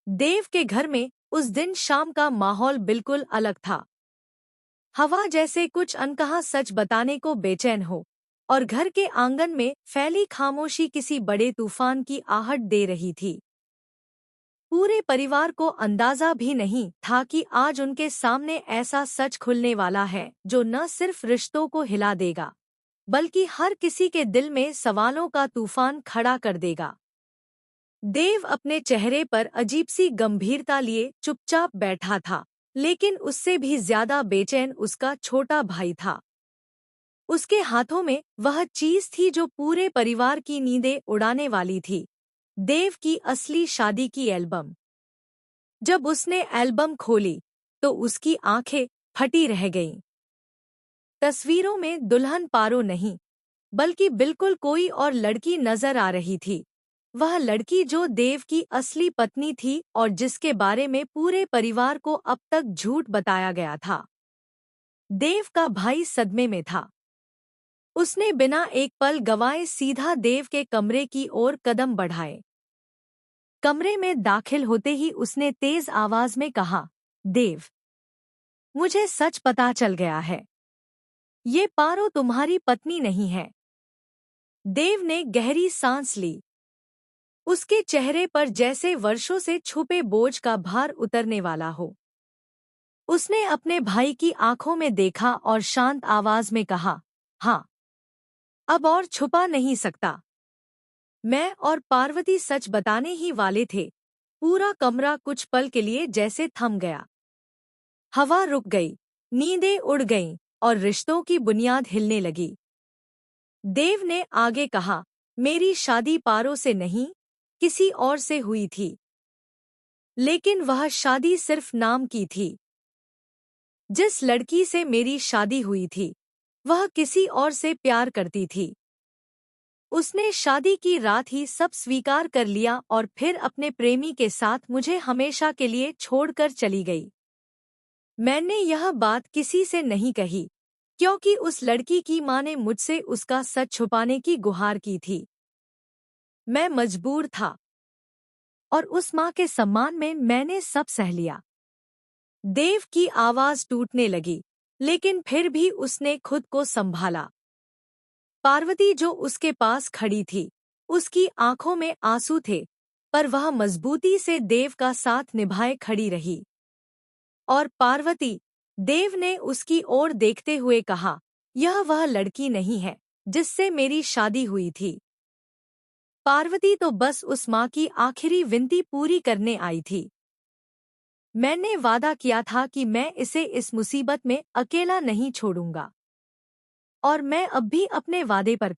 देव के घर में उस दिन शाम का माहौल बिल्कुल अलग था। हवा जैसे कुछ अनकहा सच बताने को बेचैन हो, और घर के आंगन में फैली खामोशी किसी बड़े तूफान की आहट दे रही थी। पूरे परिवार को अंदाजा भी नहीं था कि आज उनके सामने ऐसा सच खुलने वाला है जो न सिर्फ रिश्तों को हिला देगा, बल्कि हर किसी के दिल में सवालों का तूफान खड़ा कर देगा। देव अपने चेहरे पर अजीब सी गंभीरता लिए चुपचाप बैठा था, लेकिन उससे भी ज्यादा बेचैन उसका छोटा भाई था। उसके हाथों में वह चीज थी जो पूरे परिवार की नींदें उड़ाने वाली थी, देव की असली शादी की एल्बम। जब उसने एल्बम खोली तो उसकी आंखें फटी रह गईं। तस्वीरों में दुल्हन पारो नहीं, बल्कि बिल्कुल कोई और लड़की नजर आ रही थी। वह लड़की जो देव की असली पत्नी थी और जिसके बारे में पूरे परिवार को अब तक झूठ बताया गया था। देव का भाई सदमे में था। उसने बिना एक पल गवाए सीधा देव के कमरे की ओर कदम बढ़ाए। कमरे में दाखिल होते ही उसने तेज आवाज में कहा, देव, मुझे सच पता चल गया है। ये पारो तुम्हारी पत्नी नहीं है। देव ने गहरी सांस ली। उसके चेहरे पर जैसे वर्षों से छुपे बोझ का भार उतरने वाला हो। उसने अपने भाई की आंखों में देखा और शांत आवाज में कहा, हाँ, अब और छुपा नहीं सकता। मैं और पार्वती सच बताने ही वाले थे। पूरा कमरा कुछ पल के लिए जैसे थम गया। हवा रुक गई, नींदें उड़ गईं और रिश्तों की बुनियाद हिलने लगी। देव ने आगे कहा, मेरी शादी पारो से नहीं, किसी और से हुई थी। लेकिन वह शादी सिर्फ नाम की थी। जिस लड़की से मेरी शादी हुई थी, वह किसी और से प्यार करती थी। उसने शादी की रात ही सब स्वीकार कर लिया और फिर अपने प्रेमी के साथ मुझे हमेशा के लिए छोड़कर चली गई। मैंने यह बात किसी से नहीं कही, क्योंकि उस लड़की की मां ने मुझसे उसका सच छुपाने की गुहार की थी। मैं मजबूर था, और उस मां के सम्मान में मैंने सब सह लिया। देव की आवाज टूटने लगी, लेकिन फिर भी उसने खुद को संभाला। पार्वती जो उसके पास खड़ी थी, उसकी आंखों में आंसू थे, पर वह मजबूती से देव का साथ निभाए खड़ी रही। और पार्वती, देव ने उसकी ओर देखते हुए कहा, यह वह लड़की नहीं है जिससे मेरी शादी हुई थी। पार्वती तो बस उस मां की आखिरी विनती पूरी करने आई थी। मैंने वादा किया था कि मैं इसे इस मुसीबत में अकेला नहीं छोड़ूंगा। और मैं अब भी अपने वादे पर